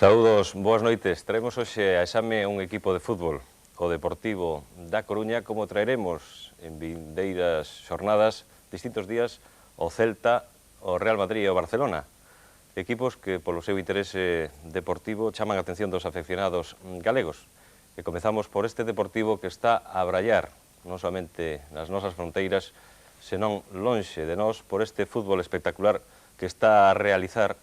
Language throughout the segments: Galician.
Saúdos, boas noites. Traemos hoxe a exame un equipo de fútbol, o Deportivo da Coruña, como traeremos en vindeiras xornadas, distintos días, o Celta, o Real Madrid e o Barcelona. Equipos que, polo seu interese deportivo, chaman a atención dos afeccionados galegos. E comezamos por este Deportivo que está a brallar, non somente nas nosas fronteiras, senón lonxe de nós, por este fútbol espectacular que está a realizar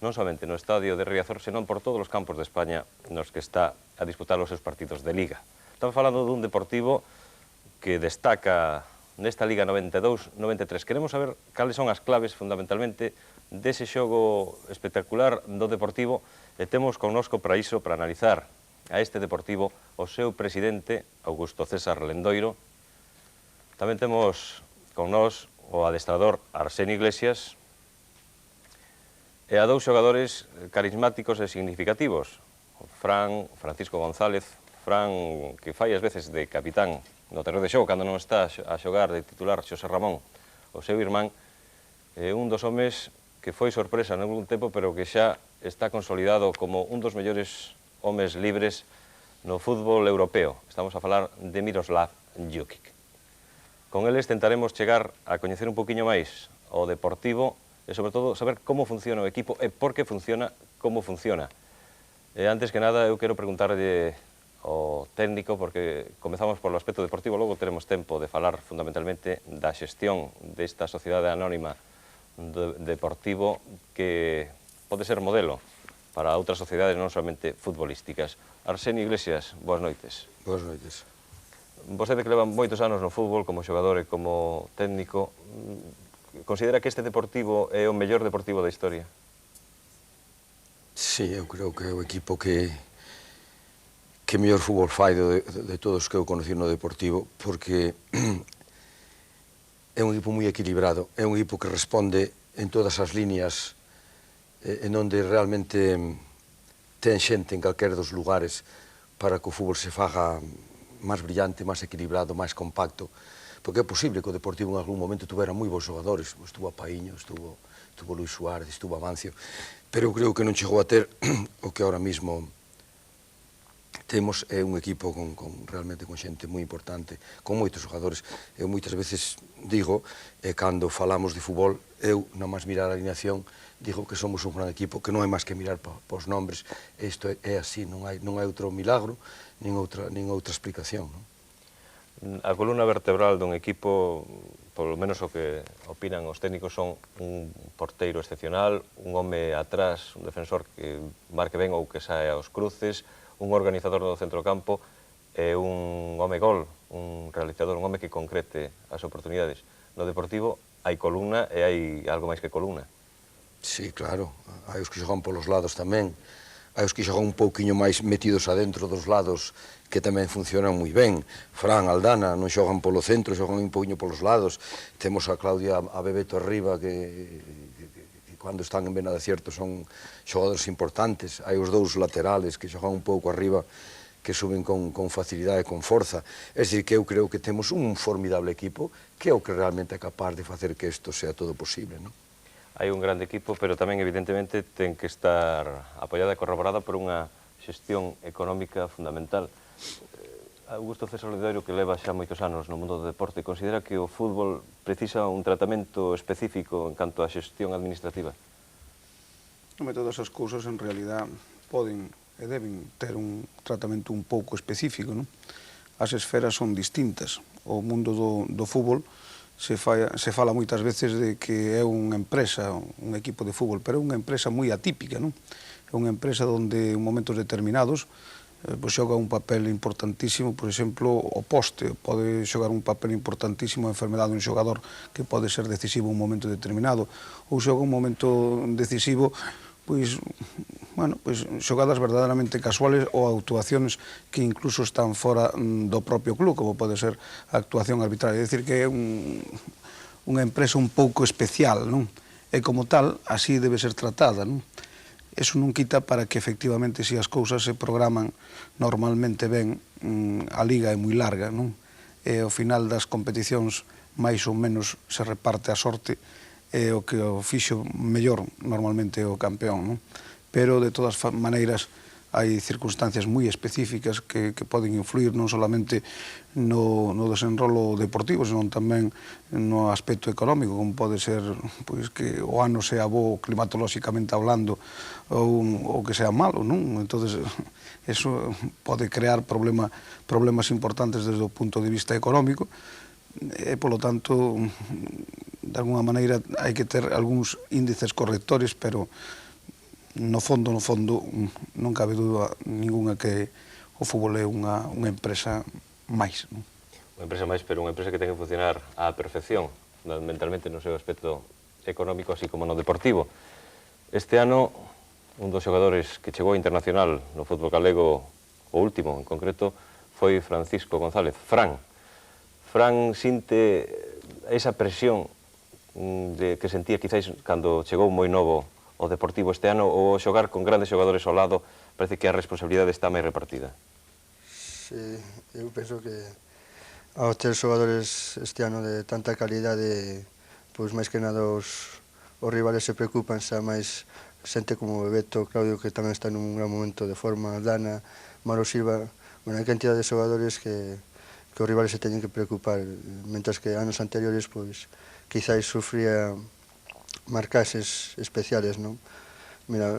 non somente no estadio de Riazor, senón por todos os campos de España nos que está a disputar os seus partidos de Liga. Estamos falando dun Deportivo que destaca nesta Liga 92-93. Queremos saber cales son as claves, fundamentalmente, dese xogo espectacular do Deportivo, e temos connosco para iso, para analizar a este Deportivo, o seu presidente, Augusto César Lendoiro. Tamén temos con nós o adestrador Arsenio Iglesias, e a dous xogadores carismáticos e significativos, o Francisco González, Fran, que fai ás veces de capitán no terreo de xogo, cando non está a xogar de titular Xosé Ramón, o seu irmán, un dos homes que foi sorpresa nalgún tempo, pero que xa está consolidado como un dos mellores homes libres no fútbol europeo. Estamos a falar de Miroslav Jukic. Con eles tentaremos chegar a coñecer un poquinho máis o Deportivo e, sobre todo, saber como funciona o equipo e por que funciona como funciona. Antes que nada, eu quero preguntarlle ao técnico, porque comezamos polo aspecto deportivo, logo teremos tempo de falar fundamentalmente da xestión desta sociedade anónima deportivo que pode ser modelo para outras sociedades non somente futbolísticas. Arsenio Iglesias, boas noites. Boas noites. Vostede que leva moitos anos no fútbol como xogador e como técnico, considera que este Deportivo é o mellor Deportivo da historia? Sí, eu creo que é o equipo que mellor fútbol fai de todos que eu conocí no Deportivo, porque é un equipo moi equilibrado, é un equipo que responde en todas as líneas, en onde realmente ten xente en calquera dos lugares para que o fútbol se faga máis brillante, máis equilibrado, máis compacto, porque é posible que o Deportivo en algún momento tuvera moi bons xogadores, estuvo a Paíño, estuvo Luis Suárez, estuvo Amancio, pero eu creo que non chegou a ter o que ahora mismo temos. É un equipo realmente con xente moi importante, con moitos xogadores. Eu moitas veces digo, cando falamos de fútbol, eu, non máis mirar a alineación, digo que somos un gran equipo, que non hai máis que mirar pos nombres. Isto é así, non hai outro milagro, nin outra explicación, non? A columna vertebral dun equipo, polo menos o que opinan os técnicos, son un porteiro excepcional, un home atrás, un defensor que marque ben ou que sae aos cruces, un organizador do centrocampo e un home gol, un realizador, un home que concrete as oportunidades. No Deportivo hai columna e hai algo máis que columna. Sí, claro, hai os que xogan polos lados tamén, hai os que xogan un pouquiño máis metidos adentro dos lados, que tamén funcionan moi ben. Fran, Aldana, non xogan polo centro, xogan un pouquiño polos lados. Temos a Claudia, a Bebeto arriba, que cando están en vena de acierto son xogadores importantes. Hai os dous laterales que xogan un pouco arriba, que suben con facilidade e con forza. É dicir, que eu creo que temos un formidable equipo, que é o que realmente é capaz de facer que isto sea todo posible, non? Hai un grande equipo, pero tamén, evidentemente, ten que estar apoiada e corroborada por unha xestión económica fundamental. Augusto César Lendoiro, que leva xa moitos anos no mundo do deporte, considera que o fútbol precisa un tratamento específico en canto á xestión administrativa? Todas as cousas, en realidad, poden e deben ter un tratamento un pouco específico, non? As esferas son distintas. O mundo do fútbol se fala moitas veces de que é unha empresa, un equipo de fútbol, pero é unha empresa moi atípica, non? É unha empresa onde en momentos determinados xoga un papel importantísimo, por exemplo, o poste pode xogar un papel importantísimo, a enfermedade dun xogador que pode ser decisivo en un momento determinado, ou xoga un momento decisivo, pois xogadas verdadeiramente casuales ou actuacións que incluso están fora do propio club, como pode ser a actuación arbitraria. É dicir, que é unha empresa un pouco especial, non? E como tal, así debe ser tratada, non? Eso non quita para que, efectivamente, se as cousas se programan normalmente ben, a liga é moi larga, non? E ao final das competicións, máis ou menos, se reparte a sorte, e o que o fixo mellor, normalmente, é o campeón, non? pero de todas maneiras hai circunstancias moi específicas que poden influir non solamente no desenrolo deportivo, senón tamén no aspecto económico, como pode ser pois, que o ano sea bo climatolóxicamente hablando ou que sea malo, non? Entonces, eso pode crear problemas importantes desde o punto de vista económico e, polo tanto, de alguna maneira hai que ter algúns índices correctores, pero no fondo, non cabe dúda ninguna que o fútbol é unha empresa máis. Unha empresa máis, pero unha empresa que ten que funcionar á perfección, fundamentalmente no seu aspecto económico, así como no deportivo. Este ano, un dos xogadores que chegou internacional no fútbol galego, o último en concreto, foi Francisco González, Fran. Fran sinte esa presión que sentía quizáis cando chegou moi novo o Deportivo este ano, ou xogar con grandes xogadores ao lado, parece que a responsabilidade está máis repartida. Sí, eu penso que ao ter xogadores este ano de tanta calidade, pois máis que nada os rivales se preocupan, xa máis xente como Bebeto, Claudio, que tamén está nun gran momento de forma, Dana, Mauro Silva, bueno, hai cantidad de xogadores que os rivales se teñen que preocupar, mentras que anos anteriores, pois, quizáis sufría marcaxes especiales, non? Mira,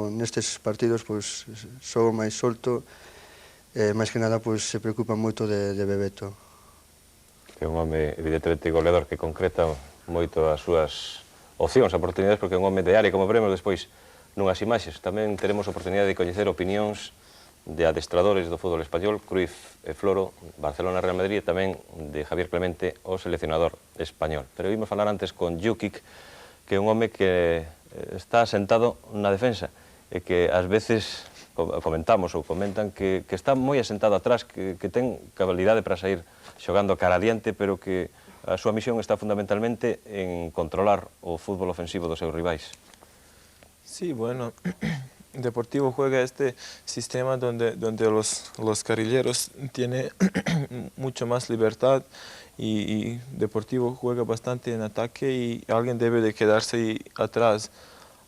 nestes partidos, pois, xogo máis solto, máis que nada, pois, se preocupan moito de Bebeto. É un home, evidentemente, goleador que concreta moito as súas opcións, oportunidades, porque é un home de área, como veremos despois nunhas imaxes. Tamén teremos oportunidade de coñecer opinións de adestradores do fútbol español, Cruyff e Floro, Barcelona, Real Madrid, e tamén de Javier Clemente, o seleccionador español. Pero vimos falar antes con Jukic, que é un home que está sentado na defensa, e que ás veces comentamos ou comentan que está moi asentado atrás, que ten cabalidade para sair xogando cara adiante, pero que a súa misión está fundamentalmente en controlar o fútbol ofensivo dos seus rivais. Sí, bueno, Deportivo juega este sistema donde los carrileros tienen mucho más libertad y Deportivo juega bastante en ataque y alguien debe de quedarse atrás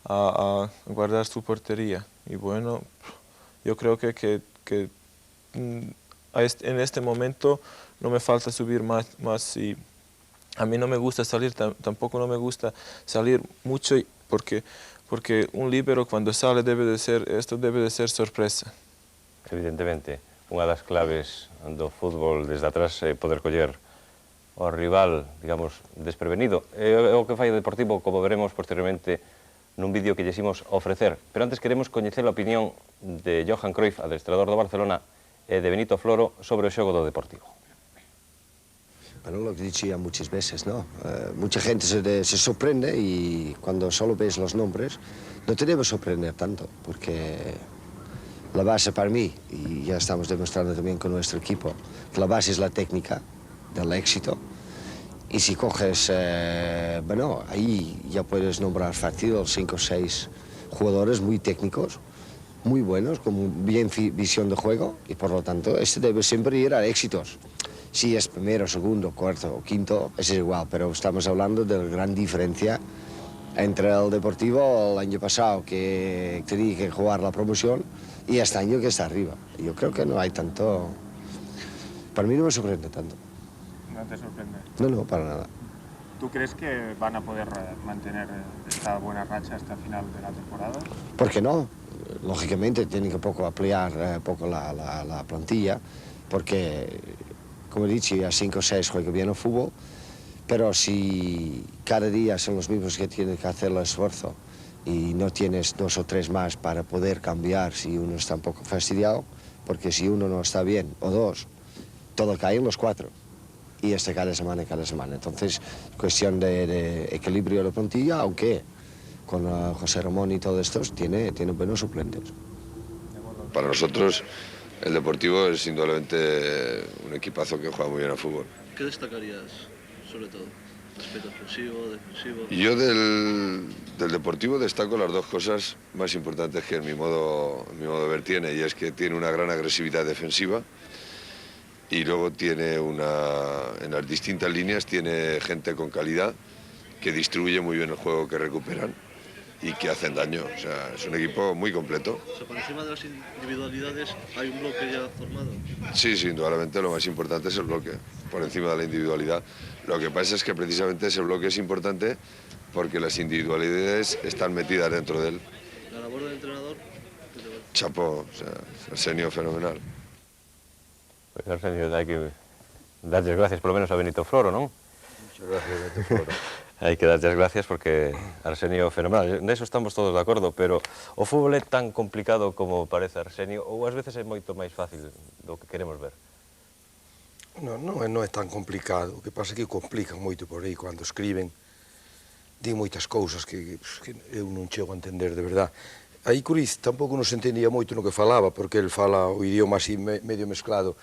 a guardar su portería. Y bueno, yo creo que en este momento no me falta subir más y a mí no me gusta salir, tampoco no me gusta salir mucho porque un líbero cuando sale debe de ser sorpresa. Evidentemente, unha das claves do fútbol desde atrás é poder coller o rival, digamos, desprevenido. É o que fai o Deportivo, como veremos posteriormente nun vídeo que llesimos ofrecer. Pero antes queremos coñecer a opinión de Johan Cruyff, adestrador do Barcelona, e de Benito Floro sobre o xogo do Deportivo. Bueno, lo que he dicho ya muchas veces, ¿no? Mucha gente se sorprende y cuando solo ves los nombres no te debe sorprender tanto, porque la base para mí, y ya estamos demostrando también con nuestro equipo, que la base es la técnica del éxito. Y si coges, bueno, ahí ya puedes nombrar fácil 5 o 6 jugadores muy técnicos, muy buenos, con bien visión de juego, y por lo tanto este debe siempre ir a éxitos. Si es primero, segundo, cuarto o quinto, es igual, pero estamos hablando de la gran diferencia entre el Deportivo el año pasado, que tenía que jugar la promoción, y este año que está arriba. Yo creo que no hay tanto... Para mí no me sorprende tanto. ¿No te sorprende? No, para nada. ¿Tú crees que van a poder mantener esta buena racha hasta el final de la temporada? ¿Por qué no? Lógicamente tienen que poco ampliar poco la plantilla, porque... Como he dicho, ya 5 o 6 juegan bien al fútbol, pero si cada día son los mismos que tienen que hacer el esfuerzo y no tienes 2 o 3 más para poder cambiar si uno está un poco fastidiado, porque si uno no está bien, o 2, todo cae en los 4. Y cada semana. Entonces, cuestión de equilibrio de la plantilla, aunque con José Ramón y todos estos tiene buenos suplentes. Para nosotros, el Deportivo es indudablemente un equipazo que juega muy bien al fútbol. ¿Qué destacarías, sobre todo? ¿Aspecto ofensivo, defensivo? Yo del Deportivo destaco las 2 cosas más importantes que en mi modo de ver tiene, y es que tiene una gran agresividad defensiva y luego tiene en las distintas líneas tiene gente con calidad que distribuye muy bien el juego que recuperan y que hacen daño. O sea, es un equipo muy completo. O sea, por encima de las individualidades hay un bloque ya formado. Sí, indudablemente lo más importante es el bloque, por encima de la individualidad. Lo que pasa es que precisamente ese bloque es importante porque las individualidades están metidas dentro de él. La labor del entrenador, Chapó, o sea, Arsenio fenomenal. Pues Arsenio, hai que darlle gracias polo menos a Benito Floro, non? Muchas gracias, Benito Floro. Hai que darlle gracias porque Arsenio fenomenal. Neso estamos todos de acordo, pero o fútbol é tan complicado como parece Arsenio ou ás veces é moito máis fácil do que queremos ver? Non é tan complicado, o que pasa é que complican moito por aí cando escriben, di moitas cousas que eu non chego a entender de verdad. Aí Curiz tampouco non se entendía moito no que falaba, porque el fala o idioma así medio mezclado,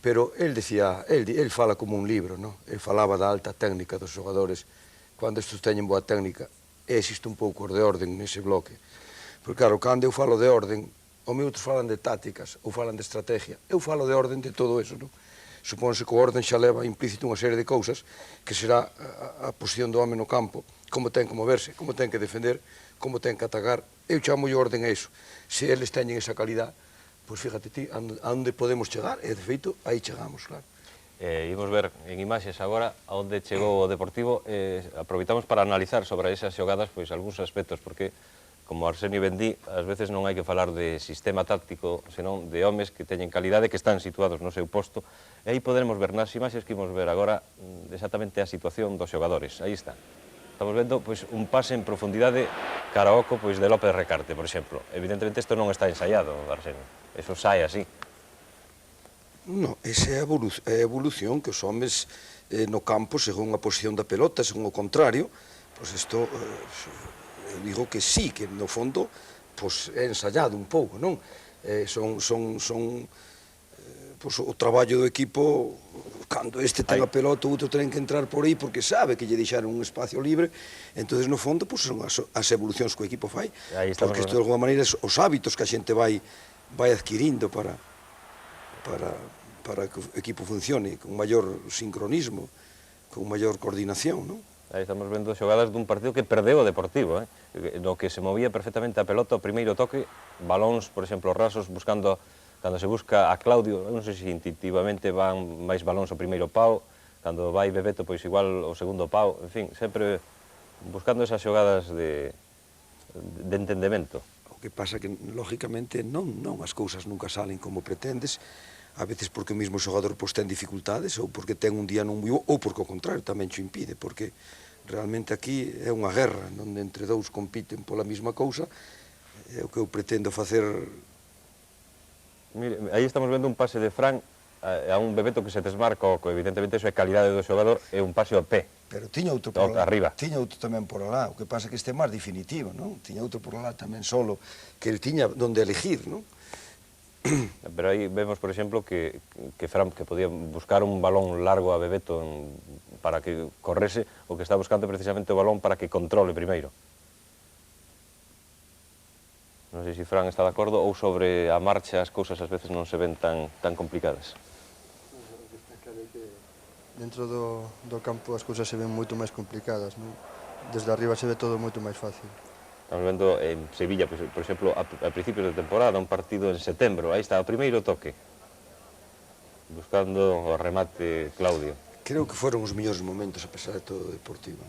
pero el decía, el fala como un libro, non? El falaba da alta técnica dos xogadores, cando estes teñen boa técnica, existe un pouco de orden nese bloque. Porque claro, cando eu falo de orden, os outros falan de tácticas ou falan de estrategia, eu falo de orden de todo eso, non? Supónse que o orden xa leva implícito unha serie de cousas que será a posición do home no campo, como ten que moverse, como ten que defender, como ten que atacar. Eu chamo o orden a iso. Se eles teñen esa calidad, pois fíjate ti, a onde podemos chegar, e de feito, aí chegamos, claro. Imos ver en imaxes agora a onde chegou o Deportivo. Aproveitamos para analizar sobre esas xogadas pois algúns aspectos, porque como Arsenio Bendí, ás veces non hai que falar de sistema táctico, senón de homes que teñen calidade, que están situados no seu posto, e aí poderemos ver nas imaxes que imos ver agora exactamente a situación dos xogadores. Aí está. Estamos vendo pois, un pase en profundidade cara ao oco pois, de López Recarte, por exemplo. Evidentemente isto non está ensaiado, Arsenio. Eso sai así. Non, esa é a evolución que os homes no campo, según a posición da pelota, según o contrario, pois isto, eu digo que sí, que no fondo pois, é ensayado un pouco, non? Pois, o traballo do equipo, cando este ten a pelota, o outro ten que entrar por aí porque sabe que lle deixaron un espacio libre, entonces no fondo pois, son as evolucións que o equipo fai, porque isto de alguma maneira os hábitos que a xente vai adquirindo para que o equipo funcione con maior sincronismo, con maior coordinación, non? Aí estamos vendo xogadas dun partido que perdeu o Deportivo, no que se movía perfectamente a pelota o primeiro toque, balóns, por exemplo, rasos, buscando, cando se busca a Claudio, non sei se instintivamente van máis balóns ao primeiro pau, cando vai Bebeto, pois igual o segundo pau, en fin, sempre buscando esas xogadas de entendemento. O que pasa que, lógicamente, non as cousas nunca salen como pretendes, a veces porque o mismo xogador pois, ten dificultades, ou porque ten un día non moi bo, ou porque, ao contrario, tamén xo impide, porque realmente aquí é unha guerra, onde entre dous compiten pola mesma cousa, é o que eu pretendo facer. Mire, aí estamos vendo un pase de Fran a un Bebeto que se desmarca, que evidentemente iso é calidade do xogador, é un pase ao pé. Pero tiña outro por lá, arriba. Tiña outro tamén por lá, o que pasa que este é máis definitivo, non? Tiña outro por lá tamén solo, que ele tiña donde elegir, non? Pero aí vemos, por exemplo, que Fran que podía buscar un balón largo a Bebeto para que correse, o que está buscando precisamente o balón para que controle primeiro. Non sei se Fran está de acordo ou sobre a marcha as cousas ás veces non se ven tan complicadas. Está claro que dentro do campo as cousas se ven moito máis complicadas, non? Desde arriba se ve todo moito máis fácil. Estamos vendo en Sevilla, por exemplo, a principios de temporada, un partido en setembro, aí está o primeiro toque, buscando o remate Claudio. Creo que foron os mellores momentos, a pesar de todo o Deportivo.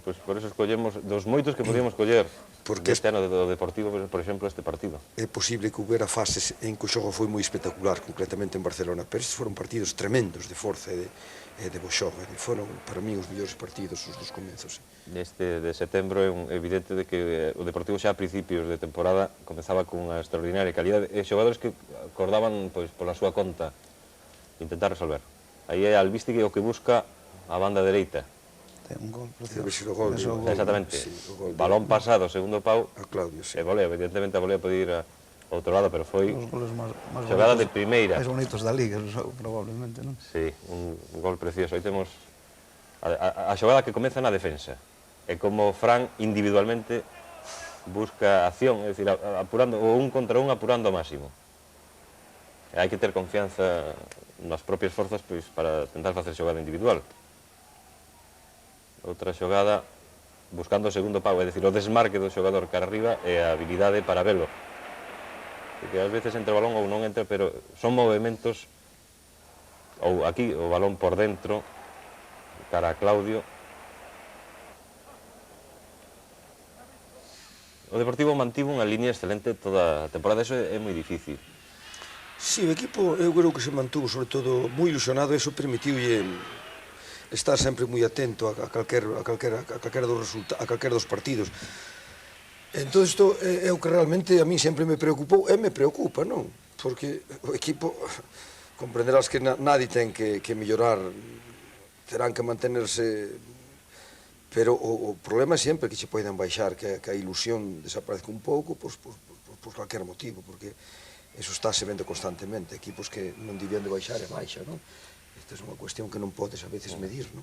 Pois por eso escollemos dos moitos que podíamos coller este ano do Deportivo, por exemplo, este partido. É posible que houbera fases en que o xogo foi moi espectacular, concretamente en Barcelona, pero estes foron partidos tremendos de forza e de bo xogo, foron para mí os mellores partidos os dos comenzos. Este de setembro é evidente de que o Deportivo xa a principios de temporada comezaba con unha extraordinaria calidade e xogadores que acordaban pois, pola súa conta intentar resolver. Aí é Albistigui o que busca a banda dereita. Ten un gol precioso. Exactamente. Balón pasado, segundo pau, a Claudio, e volea, evidentemente a volea pode ir a outro lado, pero foi xogada de primeira. máis bonitos da Liga, probablemente, non? Sí, un gol precioso. Aí temos a xogada que comeza na defensa. E como Fran individualmente busca acción, é dicir, apurando, o un contra un apurando ao máximo. E hai que ter confianza nas propias forzas pois, para tentar facer xogada individual. Outra xogada buscando o segundo pau, é dicir, o desmarque do xogador cara arriba e a habilidade para velo. Porque ás veces entra o balón ou non entra, pero son movimentos, ou aquí o balón por dentro, cara a Claudio. O Deportivo mantivo unha línea excelente toda a temporada, eso é moi difícil. Sí, o equipo, eu creo que se mantuvo, sobre todo, moi ilusionado, e iso permitiulle estar sempre moi atento a calquera dos partidos. Entón, isto é o que realmente a mí sempre me preocupou, e me preocupa, non? Porque o equipo, comprenderás que nadie ten que mellorar, terán que mantenerse, pero o problema é sempre que se poden baixar, que a ilusión desaparezca un pouco por calquer motivo, porque eso está se vendo constantemente, equipos que non debían de baixar e baixa, non? Esta é unha cuestión que non podes a veces medir, non?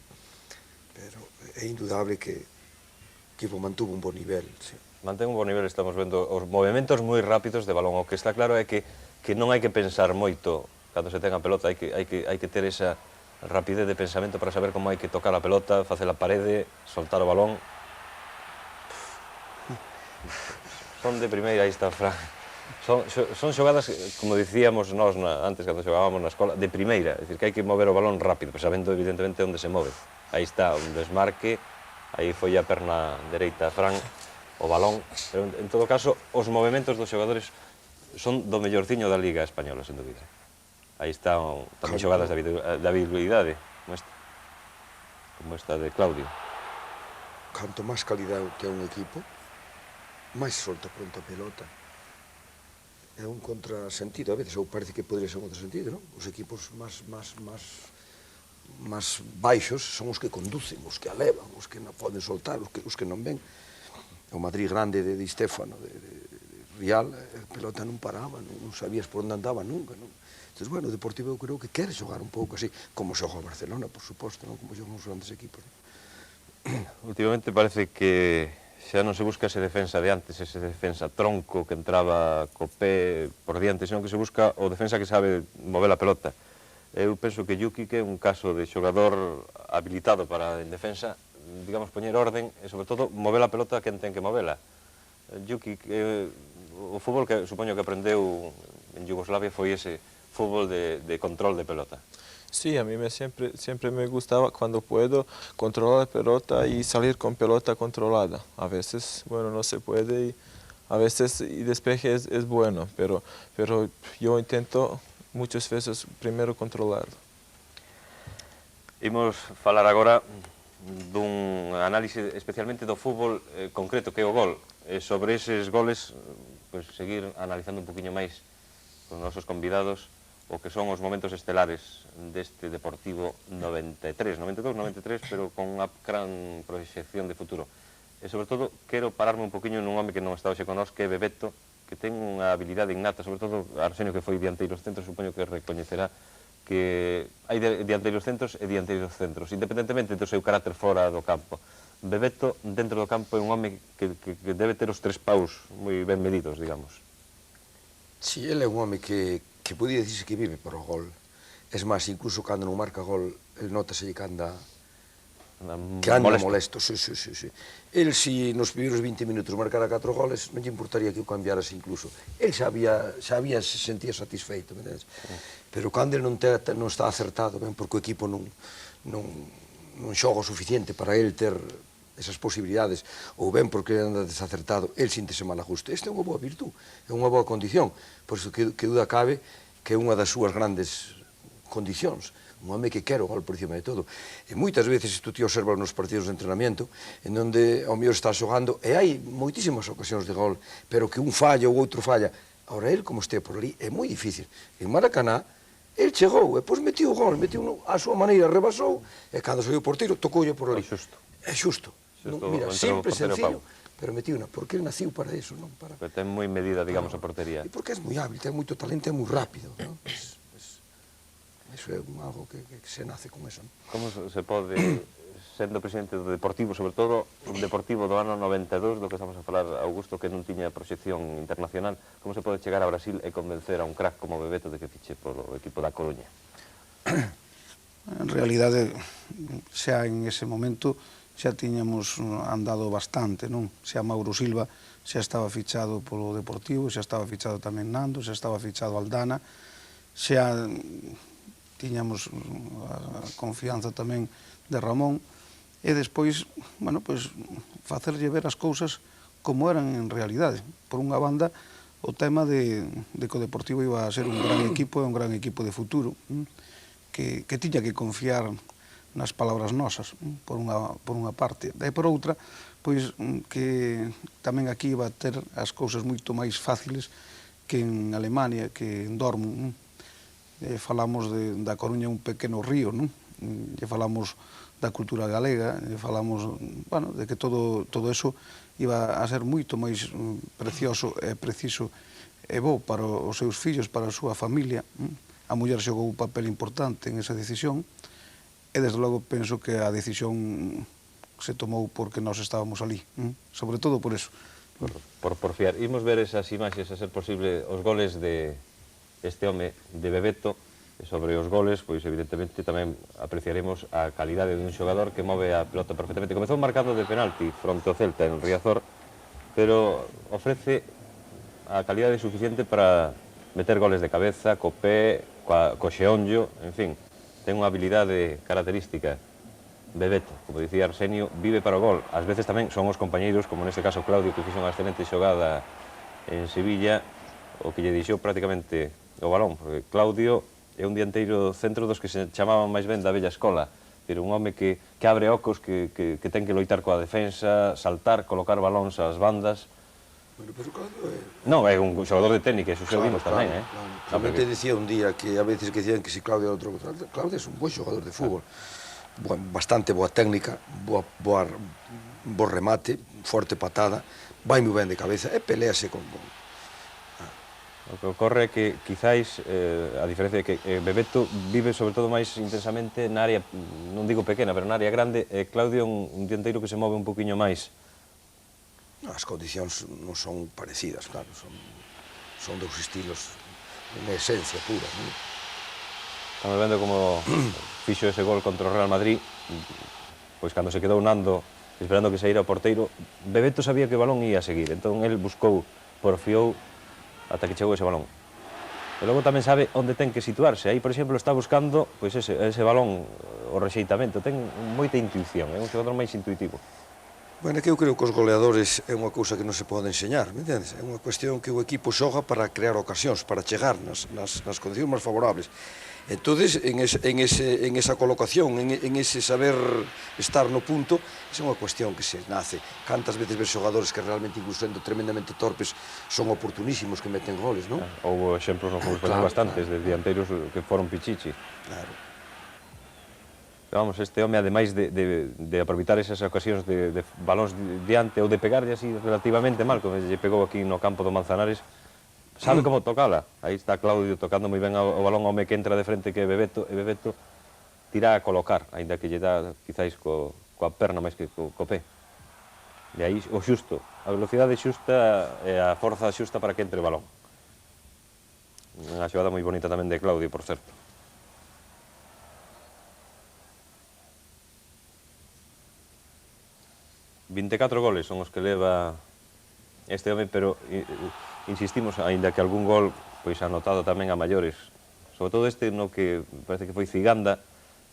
Pero é indudable que o equipo mantuvo un bon nivel, sí. Mantén un bon nivel, estamos vendo os movimentos moi rápidos de balón. O que está claro é que non hai que pensar moito cando se ten a pelota, hai que ter esa rapidez de pensamento para saber como hai que tocar a pelota, facer a parede, soltar o balón. Son de primeira, aí está Fran. Son xogadas, como dicíamos nós antes, cando xogábamos na escola, de primeira, é dicir, que hai que mover o balón rápido, sabendo evidentemente onde se move. Aí está un desmarque, aí foi a perna dereita a Fran, o balón, pero en todo caso, os movimentos dos xogadores son do mellorciño da Liga Española, sen dúvida. Aí está tamén xogadas de habilidade, como esta de Claudio. Canto máis calidade que un equipo, máis solta pronto a pelota. É un contrasentido, a veces, ou parece que podría ser un outro sentido, non? Os equipos máis baixos son os que conducen, os que alevan, os que non poden soltar, os que non ven. O Madrid grande de Di Stéfano, de Real, a pelota non paraba, non sabías por onde andaba nunca, non? Entón, bueno, o Deportivo eu creo que quere xogar un pouco así, como xoga o Barcelona, por suposto, non? Como xogan os grandes equipos. Últimamente parece que xa non se busca ese defensa de antes, ese defensa tronco que entraba co pé por diante, senón que se busca o defensa que sabe mover a pelota. Eu penso que Jukic é un caso de xogador habilitado para en defensa, digamos, poñer orden e, sobre todo, mover a pelota a quen ten que movela. Jukic, o fútbol que supoño que aprendeu en Yugoslavia foi ese fútbol de control de pelota. Sí, a mí siempre me gustaba cuando puedo controlar la pelota y salir con pelota controlada. A veces, bueno, no se puede y a veces el despeje es bueno, pero yo intento muchas veces primero controlarlo. Imos falar agora dun análise especialmente do fútbol concreto que é o gol. Sobre eses goles, seguir analizando un poquinho máis con os nosos convidados o que son os momentos estelares deste Deportivo 92, 93, pero con unha gran proxección de futuro. E, sobre todo, quero pararme un poquinho nun home que non está hoxe con nós, que é Bebeto, que ten unha habilidade innata, sobre todo Arsenio, que foi dianteiros centros, supoño que recoñecerá que hai dianteiros centros e dianteiros centros, independentemente do seu carácter fora do campo. Bebeto, dentro do campo, é un home que debe ter os tres paus moi ben medidos, digamos. Si, ele é un home que podía dicirse que vive por o gol. Es máis, incluso cando non marca gol, el notase que anda molesto. Sí. El, si nos primeiros 20 minutos marcara 4 goles, non lle importaría que o cambiarase incluso. El xa se sentía satisfeito, me entendes? Pero cando el non está acertado, ben, porque o equipo non xoga o suficiente para el ter esas posibilidades, ou ben porque anda desacertado, el síntese mal a justo. Esta é unha boa virtud, é unha boa condición, por iso que duda cabe que é unha das súas grandes condicións, un home que quere o gol por cima de todo. E moitas veces isto ti observa nos partidos de entrenamiento, en onde ao mellor está xogando, e hai moitísimas ocasións de gol, pero que un falla ou outro falla. Ahora, el, como este por ali, é moi difícil. En Maracaná, el chegou, e pois metiu o gol, metiu a súa maneira, rebasou, e cando saiu o porteiro, tocoulle por ali. É xusto. Mira, sempre sencillo, pero metiu unha, porque ele naciu para eso, non? Pero ten moi medida, digamos, a portería. E porque é moi hábil, ten moito talento, é moi rápido, non? Eso é algo que se nace con eso, non? Como se pode, sendo presidente do Deportivo, sobre todo un Deportivo do ano 92, do que estamos a falar, Augusto, que non tiña proxección internacional, como se pode chegar a Brasil e convencer a un crack como Bebeto de que fiche polo equipo da Coruña? En realidade, xa en ese momento, xa tiñamos andado bastante, non? Xa Mauro Silva xa estaba fichado polo Deportivo, xa estaba fichado tamén Nando, xa estaba fichado Aldana, xa tiñamos a confianza tamén de Ramón, e despois, bueno, pois, facerlle ver as cousas como eran en realidade. Por unha banda, o tema de que o Deportivo iba a ser un gran equipo e un gran equipo de futuro, que tiña que confiar nas palabras nosas, por unha parte. E por outra, pois que tamén aquí iba a ter as cousas moito máis fáciles que en Alemania, que en Dortmund. Falamos da Coruña un pequeno río, non? E falamos da cultura galega, e falamos, bueno, de que todo eso iba a ser moito máis precioso e preciso e bo para os seus fillos, para a súa familia. A muller xogou un papel importante en esa decisión, e desde logo penso que a decisión se tomou porque nós estábamos ali, sobre todo por eso. Por fiar. Imos ver esas imaxes, a ser posible, os goles de este home, de Bebeto. E sobre os goles, pois evidentemente tamén apreciaremos a calidade dun xogador que move a pelota perfectamente. Comezou marcado de penalti fronte ao Celta en Riazor, pero ofrece a calidade suficiente para meter goles de cabeza, co pé, co xeonllo, en fin, ten unha habilidade característica. Bebeto, como dicía Arsenio, vive para o gol. Ás veces tamén son os compañeiros, como neste caso Claudio, que fixo unha excelente xogada en Sevilla, o que lle deixou prácticamente o balón, porque Claudio é un dianteiro centro dos que se chamaban máis ben da vella escola, pero un home que abre ocos, que ten que loitar coa defensa, saltar, colocar balóns ás bandas. Bueno, pero Claudio é... Non, é un xogador de técnica, eso xa vimos tamén, eh? Tamén te dicía un día que a veces que decían que si Claudio era outro... Claudio é un bon xogador de fútbol, bastante boa técnica, bo remate, forte patada, vai moi ben de cabeza e pelease con... O que ocorre é que, quizáis, a diferencia de que Bebeto vive sobre todo máis intensamente na área, non digo pequena, pero na área grande, e Claudio é un dianteiro que se move un poquinho máis. As condicións non son parecidas, claro, son dous estilos, unha esencia pura, non? Estamos vendo como fixo ese gol contra o Real Madrid, pois cando se quedou Nando esperando que saíra o porteiro, Bebeto sabía que o balón ia a seguir, entón el buscou, porfiou, ata que chegou ese balón. E logo tamén sabe onde ten que situarse. Aí, por exemplo, está buscando pois ese balón, o rexeitamento. Ten moita intuición, é un xogador máis intuitivo. Bueno, é que eu creo que os goleadores é unha cousa que non se pode enseñar, me entendes? É unha cuestión que o equipo xoga para crear ocasións, para chegar nas condicións máis favorables. Entonces, en esa colocación, en ese saber estar no punto, esa é unha cuestión que se nace. Cantas veces ves xogadores que realmente, incluso sendo tremendamente torpes, son oportunísimos que meten goles, non? Houve exemplos no fútbol bastantes de dianteiros que foron pichichi. Claro. Vamos, este home, ademais de aproveitar esas ocasións de balóns diante ou de pegarlle así relativamente mal, como lle pegou aquí no campo do Manzanares, sabe como tocala. Aí está Claudio tocando moi ben o balón ao home que entra de frente, que é Bebeto, e Bebeto tira a colocar, aínda que lle dá quizáis coa perna máis que co pé. E aí o xusto, a velocidade xusta e a forza xusta para que entre o balón. Unha xogada moi bonita tamén de Claudio, por certo. ...24 goles son os que leva este home, pero insistimos, aínda que algún gol pois anotado tamén a maiores, sobre todo este no que parece que foi Ciganda,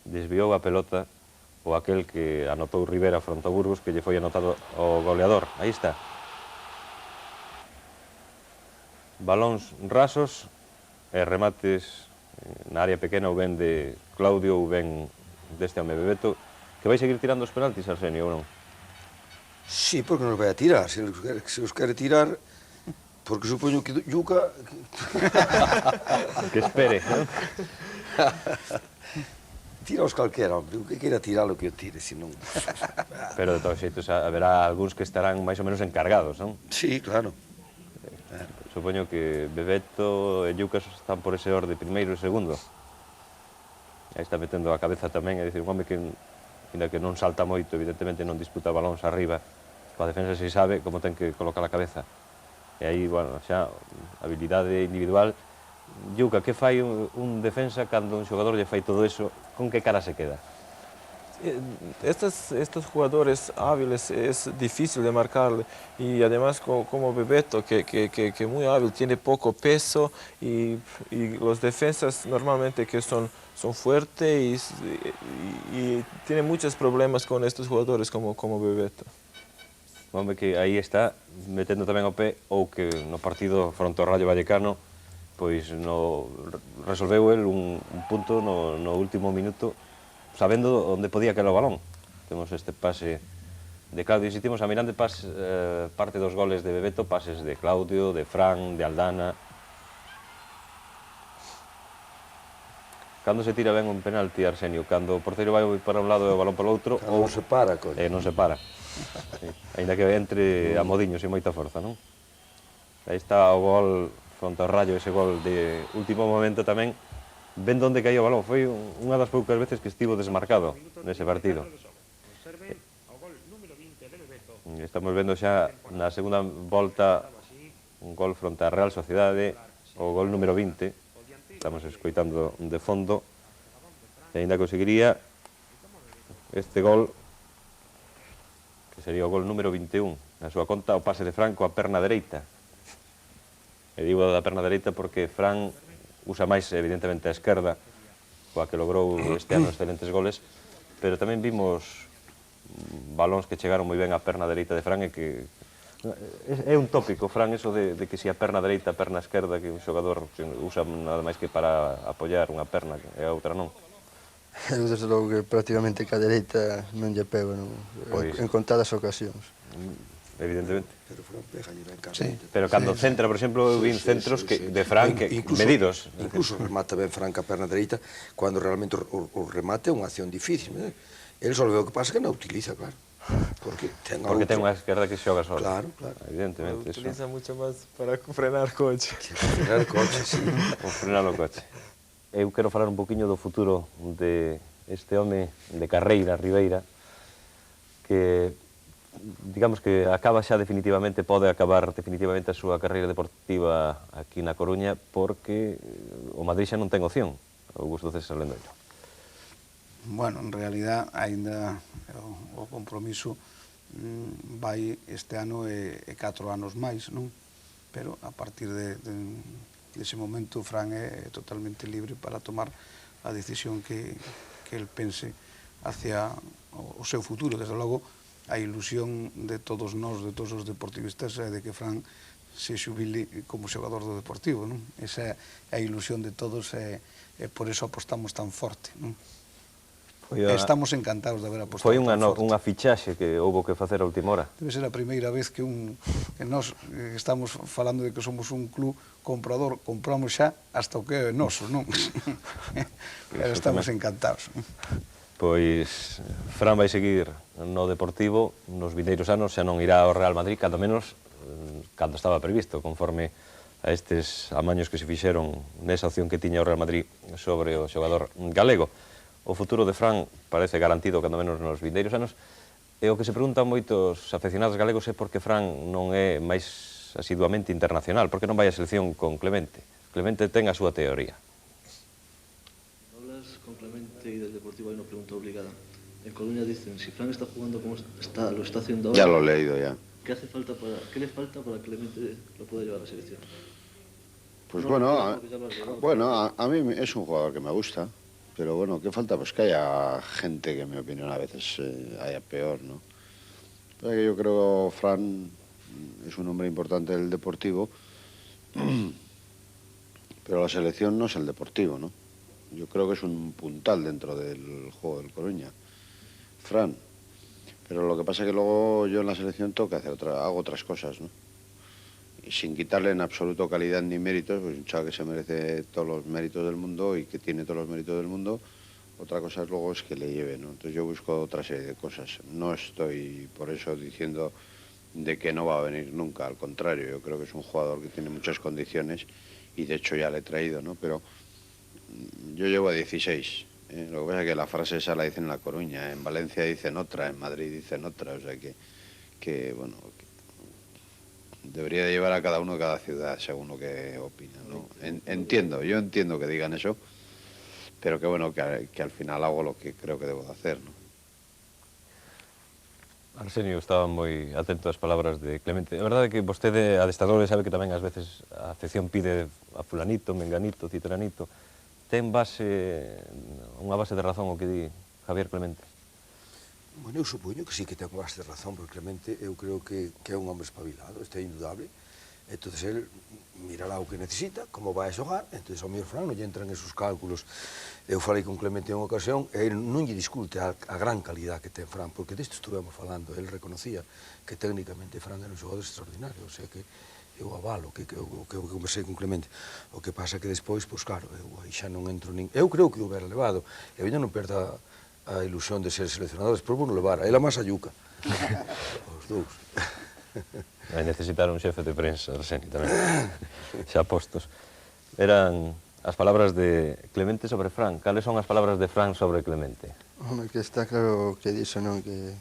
desviou a pelota, ou aquel que anotou Rivera fronte ao Burgos, que lle foi anotado o goleador. Aí está. Balóns rasos e remates na área pequena, ou ben de Claudio ou ben deste home Bebeto, que vai seguir tirando os penaltis, Arsenio, ou non? Sí, porque non os vai a tirar. Se os quere tirar, porque supoño que Yuca... Que espere, non? Tira os calquera, hombre. O que queira tirar o que o tire, senón... Pero de todos xeitos haberá algúns que estarán máis ou menos encargados, non? Sí, claro. Supoño que Bebeto e Lucas están por ese orde, primeiro e segundo. Aí está metendo a cabeza tamén, é dicir, un home que, ainda que non salta moito, evidentemente non disputa balóns arriba, coa defensa se sabe como ten que colocar a cabeza. E aí, bueno, xa, habilidade individual. Yuca, que fai un defensa cando un xogador lle fai todo eso? Con que cara se queda? Estos jugadores hábiles es difícil de marcarle y además como Bebeto que muy hábil, tiene poco peso y los defensas normalmente que son fuertes y tienen muchos problemas con estos jugadores como Bebeto. Home, que aí está metendo tamén o pé ou que no partido fronte ao Rayo Vallecano pois resolveu el un punto no último minuto sabendo onde podía caer o balón. Temos este pase de Claudio, insistimos, a mirande parte dos goles de Bebeto, pases de Claudio, de Fran, de Aldana. Cando se tira ben un penalti, Arsenio? Cando o porteiro vai para un lado e o balón para o outro? Ou non se para, coño. Non se para. Ainda que entre a modiños e moita forza, non? Aí está o gol fronte ao Rayo, ese gol de último momento tamén, vendo onde caía o balón. Foi unha das poucas veces que estivo desmarcado nese partido. Estamos vendo xa na segunda volta un gol fronte á Real Sociedade, o gol número 20. Estamos escoitando de fondo. E ainda conseguiría este gol, que sería o gol número 21. Na súa conta, o pase de Fran coa perna dereita. E digo da perna dereita porque Fran usa máis, evidentemente, a esquerda, coa que logrou este ano excelentes goles, pero tamén vimos balóns que chegaron moi ben á perna dereita de Fran e que é un tópico, Fran, eso de que si a perna dereita, a perna esquerda, que un xogador usa nada máis que para apoiar unha perna e a outra non. Eu, desde logo, que prácticamente ca dereita non lle pego, en contadas ocasións. Evidentemente. Pero Fran pegalle ben casi. Pero cando centra, por exemplo, eu vin centros de Fran que medidos. Incluso remata ben Fran ca perna dereita, cando realmente o remate é unha acción difícil. El só veo que pasa que non utiliza, claro. Porque ten unha esquerda que xoga só. Claro, claro. Evidentemente. Utiliza mucho máis para frenar coche. Frenar coche, sí. O frenar o coche. Eu quero falar un poquinho do futuro de este home de carreira, Ribeira, que digamos que acaba xa definitivamente, pode acabar definitivamente a súa carreira deportiva aquí na Coruña porque o Madrid xa non ten opción, Augusto César Lendoiro. Bueno, en realidad, aínda o compromiso vai este ano e 4 anos máis, non? Pero a partir dese momento, Fran é totalmente libre para tomar a decisión que el pense hacia o seu futuro. Desde logo, a ilusión de todos nós, de todos os deportivistas, é de que Fran se xubile como xogador do Deportivo, non? Esa é a ilusión de todos e por eso apostamos tan forte, non? Estamos encantados de haber apostado tan forte. Foi unha fichaxe que houbo que facer a última hora. Debe ser a primeira vez que nós estamos falando de que somos un club comprador, compramos xa hasta o que é noso, non? Pero estamos encantados. Pois Fran vai seguir no Deportivo nos vindeiros anos, xa non irá ao Real Madrid, cando menos cando estaba previsto, conforme a estes amaños que se fixeron nesa opción que tiña o Real Madrid sobre o xogador galego. O futuro de Fran parece garantido, cando menos nos vindeiros anos, e o que se preguntan moitos aficionados galegos é porque Fran non é máis asiduamente internacional, porque non vai a selección con Clemente. Clemente ten a súa teoría. Hablas con Clemente y del Deportivo, hay una pregunta obligada. En Coruña dicen, si Fran está jugando como lo está haciendo ahora... Ya lo he leído, ya. ¿Qué le falta para que Clemente lo pueda llevar a la selección? Pues bueno, a mí es un jugador que me gusta, pero bueno, ¿qué falta? Pues que haya gente que, en mi opinión, a veces haya peor, ¿no? Pero yo creo que Fran es un hombre importante del Deportivo, pero la selección no es el Deportivo, ¿no? Yo creo que es un puntal dentro del juego del Coruña, Fran. Pero lo que pasa es que luego yo en la selección hago otras cosas, ¿no? Y sin quitarle en absoluto calidad ni méritos, pues un chaval que se merece todos los méritos del mundo y que tiene todos los méritos del mundo. Otra cosa luego es que le lleve, ¿no? Entonces yo busco otra serie de cosas. No estoy por eso diciendo de que no va a venir nunca, al contrario, yo creo que es un jugador que tiene muchas condiciones y de hecho ya le he traído, ¿no? Pero yo llevo a 16. Lo que pasa es que la frase esa la dicen en La Coruña, en Valencia dicen otra, en Madrid dicen otra, o sea que bueno, debería de llevar a cada uno de cada ciudad según lo que opina, ¿no? Yo entiendo que digan eso, pero que bueno, que al final hago lo que creo que debo de hacer, ¿no? Arsenio estaba moi atento ás palabras de Clemente. A verdade é que vostede, adestrador, sabe que tamén ás veces a afección pide a fulanito, menganito, citranito. Ten unha base de razón o que di Javier Clemente? Bueno, eu supoño que sí que ten bastante razón, porque Clemente eu creo que é un hombre espabilado, este é indudable. Entón, el mirará o que necesita, como vai a xogar, entón, ao mellor Fran non lle entran esos cálculos. Eu falei con Clemente en unha ocasión, e non lle discute a gran calidad que ten Fran, porque disto estuvemos falando, el reconocía que técnicamente Fran era un xogador extraordinario, o sea que eu avalo que conversei con Clemente. O que pasa que despois, pois claro, eu aí xa non entro nin... Eu creo que o hubiera levado, e eu non perda a ilusión de ser seleccionador, despois vou non levar, a ela máis a Yuca. Os dous. Vai necesitar un xefe de prensa, Arsenio, tamén. Xa postos. Eran as palabras de Clemente sobre Fran. Cales son as palabras de Fran sobre Clemente? Home, que está claro que dixo, non? Que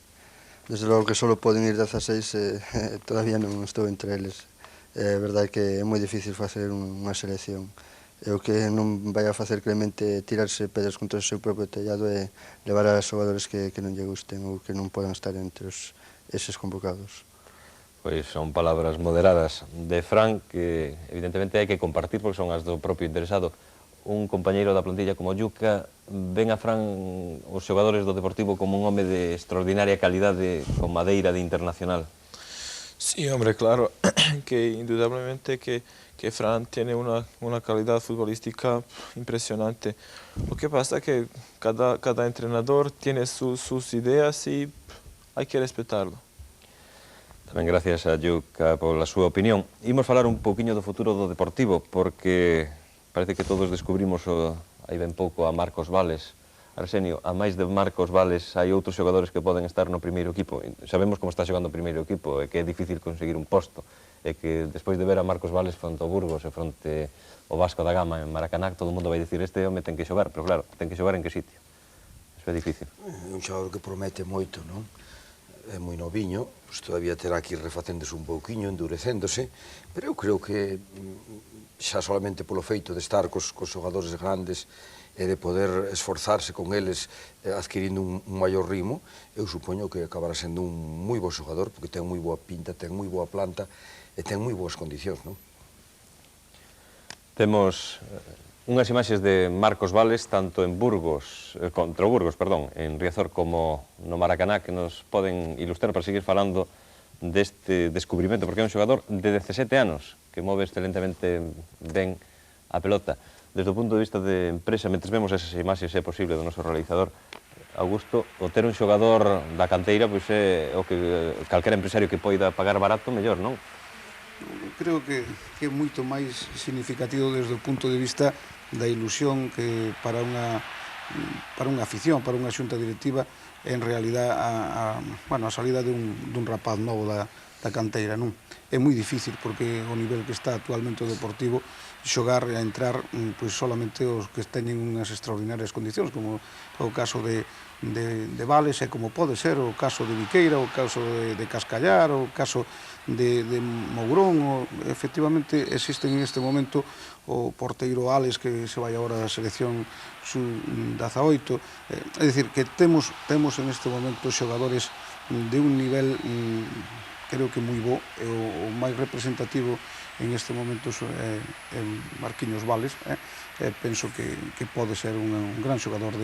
desde logo que só poden ir 16, todavía non estou entre eles. É verdade que é moi difícil facer unha selección. E o que non vai a facer Clemente tirarse pedras contra o seu propio tellado e levar a xogadores que non lle gusten ou que non podan estar entre eses convocados. Pois son palabras moderadas de Fran que evidentemente hai que compartir porque son as do propio interesado. Un compañeiro da plantilla como Yuca ven a Fran os xogadores do Deportivo como un home de extraordinaria calidade con madeira de internacional. Sí, hombre, claro, que indudablemente que Fran tiene una calidad futbolística impresionante. Lo que pasa es que cada entrenador tiene sus ideas y hay que respetarlo. Tamén gracias a Yuca pola súa opinión. Imos falar un pouquiño do futuro do Deportivo, porque parece que todos descubrimos aí ben pouco a Marcos Vales. Arsenio, a máis de Marcos Vales, hai outros xogadores que poden estar no primeiro equipo. Sabemos como está xogando o primeiro equipo, e que é difícil conseguir un posto, e que despois de ver a Marcos Vales fronte ao Burgos e fronte ao Vasco da Gama en Maracaná, todo o mundo vai dicir este home ten que xogar, pero claro, ten que xogar en que sitio? Iso é difícil. É un xogador que promete moito, non? É moi noviño, pues todavía terá que ir refacéndose un pouquiño, endurecéndose, pero eu creo que xa solamente polo feito de estar cos xogadores grandes e de poder esforzarse con eles adquirindo un maior ritmo, eu supoño que acabará sendo un moi bo xogador, porque ten moi boa pinta, ten moi boa planta e ten moi boas condicións, non? Temos unhas imaxes de Marcos Vales, tanto en contra o Burgos, en Riazor como no Maracaná, que nos poden ilustrar para seguir falando deste descubrimento, porque é un xogador de 17 anos, que move excelentemente ben a pelota. Desde o punto de vista de empresa, mentre vemos esas imaxes, é posible, do noso realizador, Augusto, o ter un xogador da canteira, pois é o que calquera empresario que poida pagar barato, mellor, non? Creo que é moito máis significativo desde o punto de vista da ilusión que para unha afición, para unha xunta directiva, en realidad a salida dun rapaz novo da canteira, non? É moi difícil porque o nivel que está actualmente o Deportivo, xogar e entrar pois solamente os que teñen unhas extraordinarias condicións, como o caso de Vales, e como pode ser o caso de Viqueira, o caso de Cascallar, o caso de Mourón. Efectivamente existen en este momento o porteiro Alex, que se vai agora da selección sub-18, é dicir, que temos en este momento xogadores de un nivel creo que moi bo, e o máis representativo en este momento é Marquinhos Vales. Penso que pode ser un gran xogador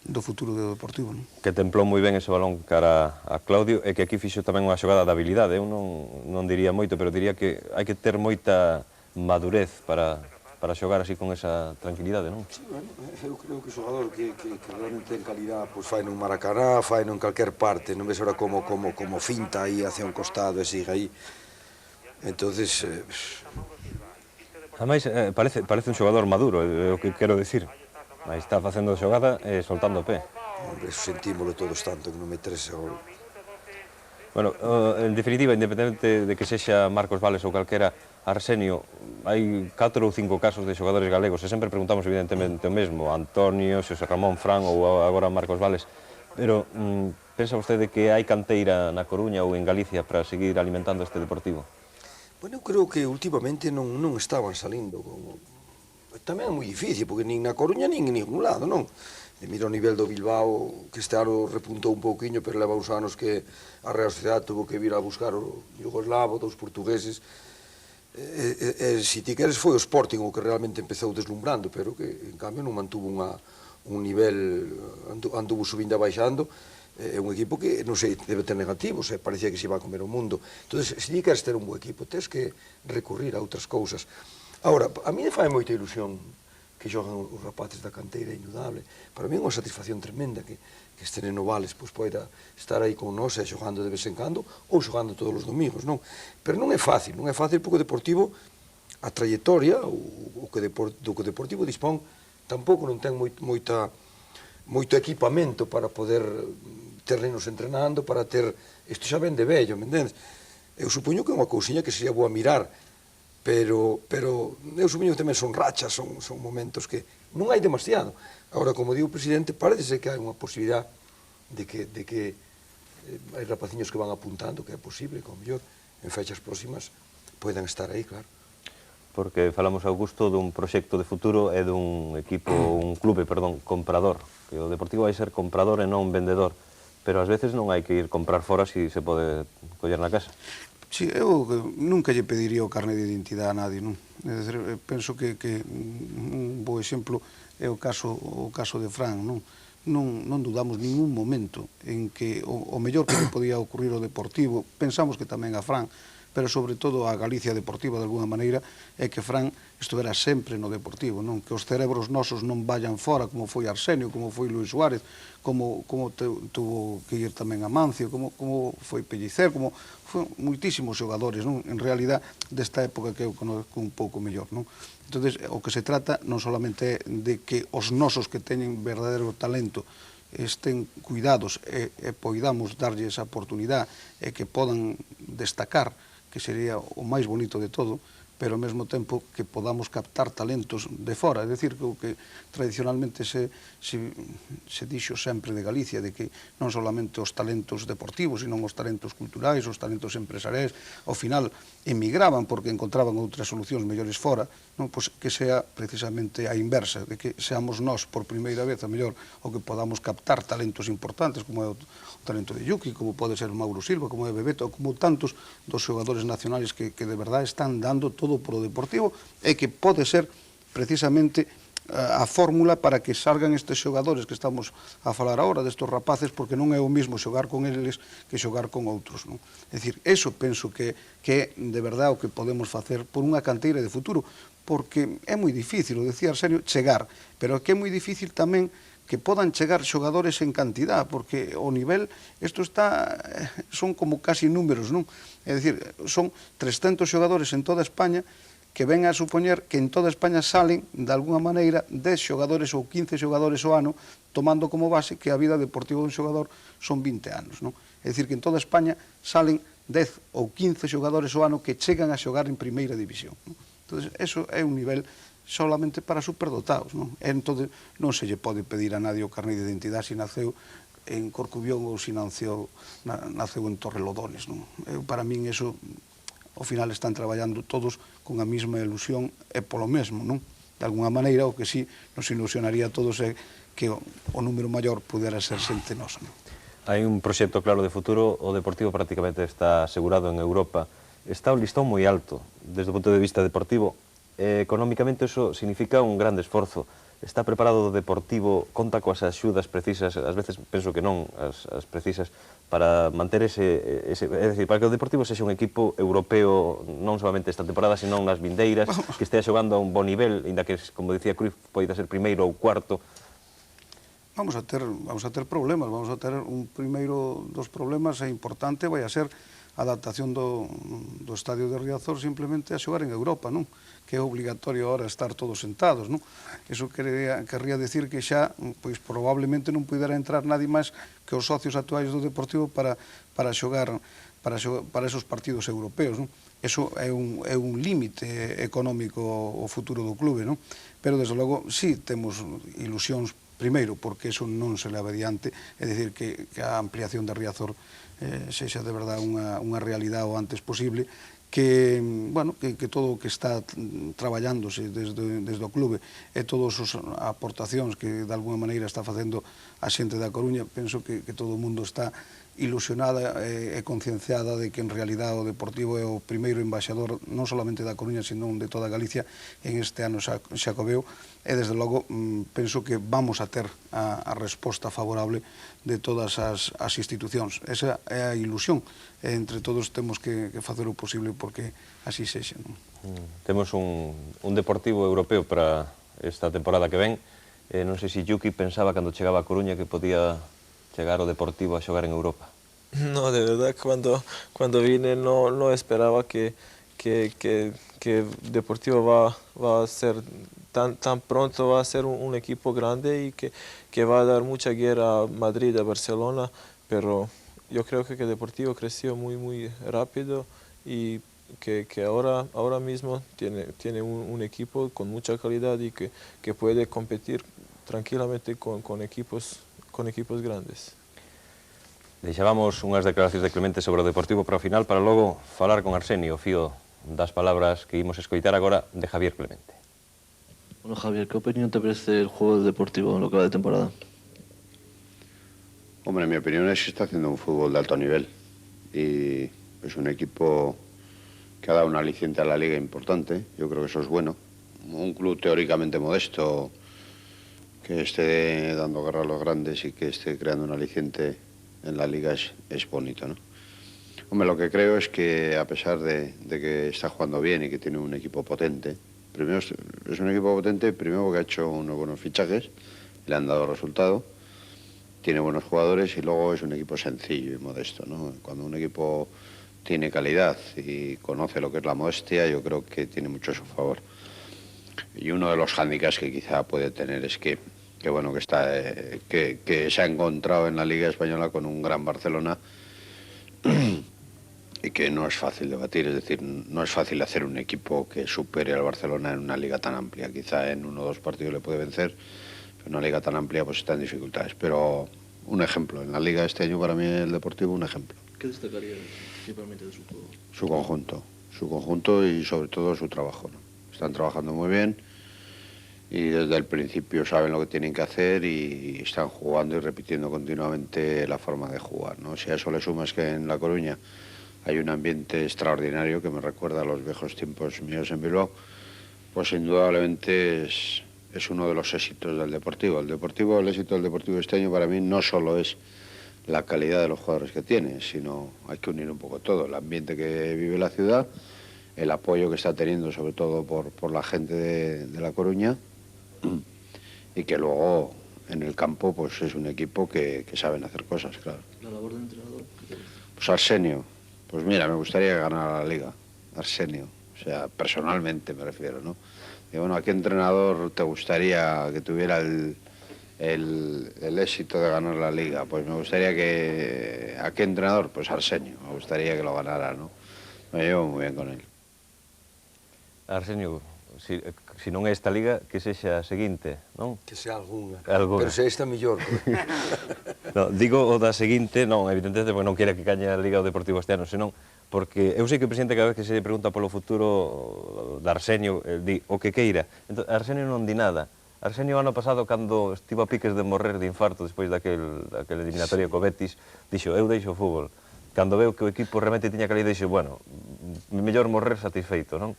do futuro do Deportivo. Que templou moi ben ese balón cara a Claudio, e que aquí fixo tamén unha xogada de habilidade. Eu non diría moito, pero diría que hai que ter moita madurez para xogar así con esa tranquilidade, non? Sí, bueno, eu creo que o xogador que realmente ten calidad, pois fai nun Maracaná, fai nun calquer parte, non ves ahora como finta aí hacia un costado e sigue aí. Entonces... Ademais, parece un xogador maduro, é o que quero dicir. Aí está facendo a xogada e soltando o pé. Hombre, sentímolo todos tanto que non meter ese gol. Bueno, en definitiva, independente de que sexa Marcos Vales ou calquera, Arsenio, hai 4 ou 5 casos de xogadores galegos, e sempre preguntamos evidentemente o mesmo, Antonio, Xosé Ramón, Fran ou agora Marcos Vales, pero pensa vostede que hai canteira na Coruña ou en Galicia para seguir alimentando este Deportivo? Bueno, eu creo que últimamente non estaban salindo. Tamén é moi difícil, porque nin na Coruña nin en ningún lado, non? E mira o nivel do Bilbao, que este ano repuntou un pouquiño, pero leva uns anos que a Real Sociedade tuvo que vir a buscar o Yugoslavo, dos portugueses. Se ti queres foi o Sporting o que realmente empezou deslumbrando, pero que en cambio non mantuvo un nivel, anduvo subindo e baixando. É un equipo que, non sei, debe ter negativos, parecía que se iba a comer o mundo. Entón, se ti queres ter un bo equipo, tens que recurrir a outras cousas. Agora, a mí me fai moita ilusión que xogan os rapaces da canteira, indudable. Para mí é unha satisfacción tremenda que este neno Vales poida estar aí con nós xogando de vez en cando ou xogando todos os domingos, non? Pero non é fácil porque o Deportivo, a trayectoria, do que o Deportivo dispón, tampouco non ten moito equipamento para poder ter nenos entrenando, para ter... Isto xa ven de vello, me entendes? Eu supoño que é unha cousiña que sería boa mirar, pero eu supoño que tamén son rachas, son momentos que non hai demasiado. Agora, como digo o presidente, parece que hai unha posibilidad de que hai rapaciños que van apuntando, que é posible, que ao mellor en fechas próximas poidan estar aí, claro. Porque falamos, Augusto, dun proxecto de futuro e dun equipo, un clube, perdón, comprador. Que o Deportivo vai ser comprador e non vendedor, pero ás veces non hai que ir comprar fora se se pode coller na casa. Sí, eu nunca lle pediría o carné de identidade a nadie, non? É dicir, penso que un bo exemplo é o caso de Fran, non? Non dudamos ningún momento en que o mellor que podía ocurrir ao Deportivo, pensamos que tamén a Fran, pero sobre todo a Galicia Deportiva de alguna maneira, é que Fran estuvera sempre no Deportivo, non? Que os cerebros nosos non vayan fora, como foi Arsenio, como foi Luis Suárez, como tuvo que ir tamén a Mancio, como foi Pellicer, como foi moitísimos xogadores, non? En realidad, desta época que eu conozco un pouco mellor, non? Entón, o que se trata non solamente é de que os nosos que teñen verdadeiro talento estén cuidados e poidamos darlle esa oportunidade e que podan destacar, que sería o máis bonito de todo, pero ao mesmo tempo que podamos captar talentos de fora. É dicir, que o que tradicionalmente se dixo sempre de Galicia, de que non solamente os talentos deportivos, sino os talentos culturais, os talentos empresariais, ao final emigraban porque encontraban outras solucións mellores fora, non? Pois que sea precisamente a inversa, de que seamos nós por primeira vez a mellor o que podamos captar talentos importantes, como é o talento de Yuki, como pode ser Mauro Silva, como é Bebeto, como tantos dos xogadores nacionales que de verdade están dando todo por o Deportivo e que pode ser precisamente a fórmula para que salgan estes xogadores que estamos a falar agora, destes rapaces, porque non é o mismo xogar con eles que xogar con outros, non? É dicir, eso penso que é de verdade o que podemos facer por unha canteira de futuro, porque é moi difícil, o decía Arsenio, chegar, pero que é moi difícil tamén que podan chegar xogadores en cantidad, porque o nivel, isto son como casi números, non? É dicir, son 300 xogadores en toda España que ven a supoñer que en toda España salen, de alguna maneira, 10 xogadores ou 15 xogadores ao ano, tomando como base que a vida deportiva dun xogador son 20 anos, non? É dicir, que en toda España salen 10 ou 15 xogadores ao ano que chegan a xogar en primeira división, non? Entón, eso é un nivel solamente para superdotados, non? Entón, non se lle pode pedir a nadie o carné de identidade se naceu en Corcubión ou se naceu en Torrelodones, non? Para min, eso, ao final, están traballando todos con a mesma ilusión e polo mesmo, non? De alguna maneira, o que sí nos ilusionaría a todos é que o número maior pudera ser xente nosa, non? Hai un proxecto claro de futuro, o Deportivo prácticamente está asegurado en Europa. Está o listón moi alto, desde o punto de vista deportivo. Económicamente, eso significa un grande esforzo. Está preparado o Deportivo, conta coas axudas precisas, ás veces penso que non as precisas, para manter ese, é dicir, para que o Deportivo sexa un equipo europeo non solamente esta temporada, sino nas vindeiras, que estea xogando a un bon nivel, inda que, como dicía Cruyff, poida ser primeiro ou cuarto. Vamos a ter problemas, vamos a ter un primeiro dos problemas importante, vai a ser a adaptación do estadio de Riazor simplemente a xogar en Europa, non? Que é obligatorio ahora estar todos sentados, non? Eso querría decir que xa, pois probablemente non pudera entrar nadie máis que os socios actuais do Deportivo para xogar para esos partidos europeos, non? Eso é un límite económico ao futuro do clube, non? Pero, desde logo, sí temos ilusións, primeiro, porque eso non se leva adiante, é dicir, que a ampliación de Riazor sexa de verdade unha realidade o antes posible, que, bueno, que todo o que está traballándose desde o clube e todas as aportacións que de alguna maneira está facendo a xente da Coruña, penso que todo o mundo está ilusionada e concienciada de que en realidad o Deportivo é o primeiro embaixador non solamente da Coruña, sino de toda Galicia en este ano xacobeo, e desde logo penso que vamos a ter a resposta favorable de todas as institucións. Esa é a ilusión, e entre todos temos que facer o posible porque así sexa. Temos un Deportivo europeo para esta temporada que ven. Non sei se Yuki pensaba cando chegaba a Coruña que podía llegar o Deportivo a xogar en Europa. No, de verdad, cuando vine no esperaba que Deportivo va a ser tan pronto, va a ser un equipo grande y que va a dar mucha guerra a Madrid, a Barcelona, pero yo creo que Deportivo creció muy rápido y que ahora mismo tiene un equipo con mucha calidad y que puede competir tranquilamente con equipos grandes. Deixábamos unhas declaracións de Clemente sobre o Deportivo para o final, para logo falar con Arsenio, o fío das palabras que imos escoitar agora de Javier Clemente. Bueno, Javier, ¿qué opinión te merece el juego del Deportivo en lo que va de temporada? Hombre, mi opinión es que está haciendo un fútbol de alto nivel y es un equipo que ha dado un aliciente a la liga importante. Yo creo que eso es bueno. Un club teóricamente modesto que esté dando guerra a los grandes y que esté creando un aliciente en la liga es bonito, ¿no? Hombre, lo que creo es que a pesar de que está jugando bien y que tiene un equipo potente, primero es un equipo potente, primero porque ha hecho unos buenos fichajes, le han dado resultado, tiene buenos jugadores y luego es un equipo sencillo y modesto, ¿no? Cuando un equipo tiene calidad y conoce lo que es la modestia, yo creo que tiene mucho a su favor. Y uno de los hándicaps que quizá puede tener es que bueno, que se ha encontrado en la Liga Española con un gran Barcelona y que no es fácil debatir, es decir, no es fácil hacer un equipo que supere al Barcelona en una liga tan amplia. Quizá en 1 o 2 partidos le puede vencer, pero una liga tan amplia pues está en dificultades. Pero un ejemplo, en la liga este año para mí el Deportivo un ejemplo. ¿Qué destacaría principalmente de su juego? Su conjunto y sobre todo su trabajo, ¿no? Están trabajando muy bien y desde el principio saben lo que tienen que hacer y están jugando y repitiendo continuamente la forma de jugar, ¿no? Si a eso le sumas que en La Coruña hay un ambiente extraordinario que me recuerda a los viejos tiempos míos en Bilbao, pues indudablemente es uno de los éxitos del Deportivo. El éxito del Deportivo este año para mí no solo es la calidad de los jugadores que tiene, sino hay que unir un poco todo, el ambiente que vive la ciudad, el apoyo que está teniendo sobre todo por la gente de La Coruña, y que luego en el campo pues es un equipo que saben hacer cosas, claro. ¿La labor del entrenador? Pues Arsenio, pues mira, me gustaría que ganara la Liga, Arsenio, o sea, personalmente me refiero, ¿no? Y bueno, ¿a qué entrenador te gustaría que tuviera el éxito de ganar la Liga? Pues me gustaría que... ¿A qué entrenador? Pues Arsenio, me gustaría que lo ganara, ¿no? Me llevo muy bien con él. Arsenio, si non é esta liga, que sexa a seguinte, non? Que sea algunha. Alguna. Pero se esta mellor. No, digo o da seguinte, non, evidentemente, porque non quere que caña a Liga o Deportivo este ano, senón porque eu sei que o presidente cada vez que se pregunta polo futuro de Arsenio, di o que queira. Entón, Arsenio non di nada. Arsenio ano pasado, cando estivo a piques de morrer de infarto despois daquela eliminatoria co Betis, dixo, eu deixo o fútbol. Cando veu que o equipo realmente tiña calidad, dixo, bueno, mellor morrer satisfeito, non?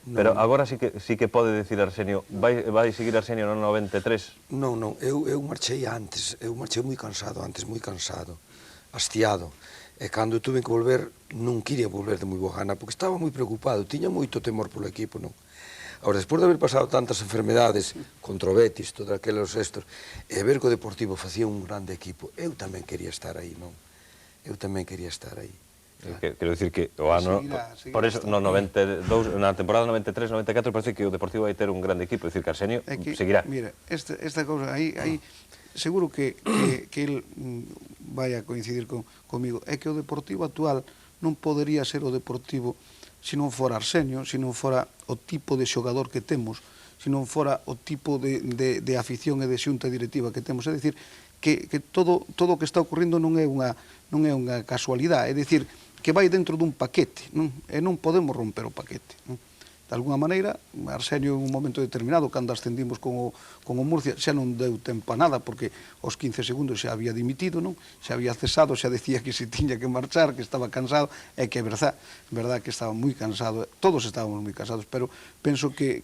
Pero agora sí que pode decir Arsenio, vai seguir Arsenio no 93? Non, eu marchei antes, eu marchei moi cansado, hastiado. E cando tuve que volver, non quería volver de moi boa gana, porque estaba moi preocupado, tiña moito temor polo equipo, non? Agora, despois de haber pasado tantas enfermedades, contra o Betis, todos aqueles estos, e ver que o Deportivo facía un grande equipo, eu tamén quería estar aí, non? Eu tamén quería estar aí. Quero dicir que o ano, por eso, no 92, na temporada 93-94, parece que o Deportivo vai ter un grande equipo, dicir que Arsenio seguirá. Mira, esta cousa, aí seguro que el vai a coincidir comigo, é que o Deportivo actual non podería ser o Deportivo se non fora Arsenio, se non fora o tipo de xogador que temos, se non fora o tipo de afición e de xunta directiva que temos. É dicir, que todo o que está ocorrendo non é unha casualidade, é dicir, que vai dentro dun paquete, non? E non podemos romper o paquete, non? De alguna maneira, Arsenio en un momento determinado, cando ascendimos con o Murcia, xa non deu tempo a nada, porque aos 15 segundos xa había dimitido, non? Xa había cesado, xa decía que se tiña que marchar, que estaba cansado, e que é verdad que estaba moi cansado, todos estábamos moi cansados, pero penso que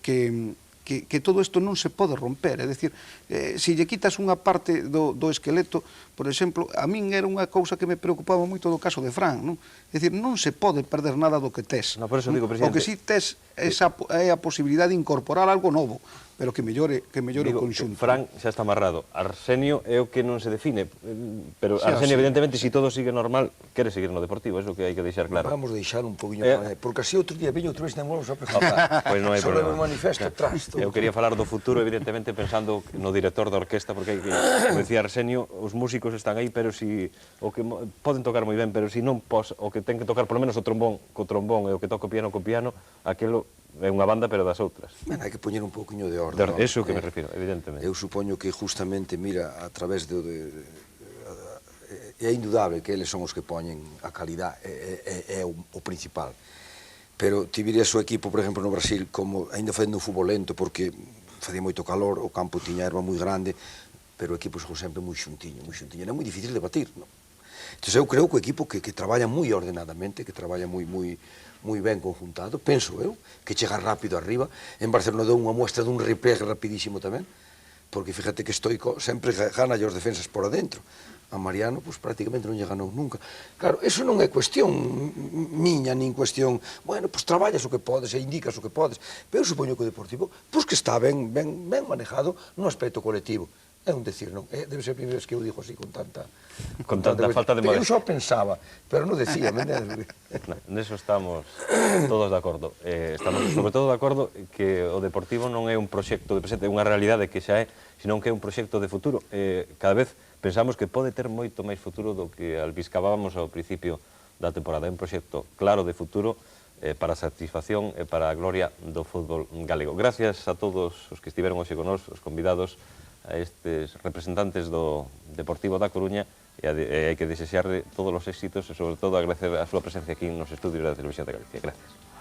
todo isto non se pode romper, é dicir, se lle quitas unha parte do esqueleto, por exemplo, a min era unha cousa que me preocupaba moito do caso de Fran, non? É dicir, non se pode perder nada do que tes. No, por eso digo, presidente, o que si tes é a posibilidade de incorporar algo novo, pero que mellore o conxunto. Fran xa está amarrado. Arsenio é o que non se define, pero Sí, Arsenio, sí. evidentemente, se todo sigue normal, quere seguir no Deportivo, é o que hai que deixar claro. Vamos deixar un poquinho para porque así outro día veño outra vez temos a Opa, pois non hai sobre problema. o manifesto tras. Eu quería falar do futuro, evidentemente, pensando no director da orquesta, porque hai que, como decía Arsenio, os músicos están aí, pero si o que poden tocar moi ben, pero si non o que ten que tocar polo menos o trombón co trombón e o que toca o piano co piano, aquilo é unha banda pero das outras. Hai que poñer un pouquiño de orde. Eso que me refiro, evidentemente. Eu supoño que justamente, mira, a través é indudable que eles son os que poñen a calidad, é o principal. Pero ti virías o equipo, por exemplo, no Brasil, como ainda facendo un fútbol lento, porque facía moito calor, o campo tiña erva moi grande, pero o equipo xogou sempre moi xuntiño, era moi difícil de batir, non? Entón, eu creo que o equipo que traballa moi ordenadamente, que traballa moi ben conjuntado, penso eu, que chega rápido arriba. En Barcelona dou unha muestra dun repliegue rapidísimo tamén, porque fíjate que Stoico sempre gana os defensas por adentro. A Mariano, pois, prácticamente non lle ganou nunca. Claro, eso non é cuestión miña, nin cuestión, bueno, pois traballas o que podes e indicas o que podes, pero eu supoño que o Deportivo, pois que está ben manejado no aspecto colectivo. É un decir, non? Debe ser a primeira vez que eu digo así con tanta falta de modestia. Eu só pensaba, pero non decía, Neso estamos todos de acordo. Estamos sobre todo de acordo que o Deportivo non é un proxecto de presente, é unha realidade que xa é, senón que é un proxecto de futuro. Cada vez pensamos que pode ter moito máis futuro do que albiscabábamos ao principio da temporada. É un proxecto claro de futuro para a satisfacción e para a gloria do fútbol galego. Gracias a todos os que estiveron hoxe con nós, os convidados, a estes representantes do Deportivo da Coruña, e hai que desexarle todos os éxitos e, sobre todo, agradecer a súa presencia aquí nos estudios da Televisión de Galicia. Gracias.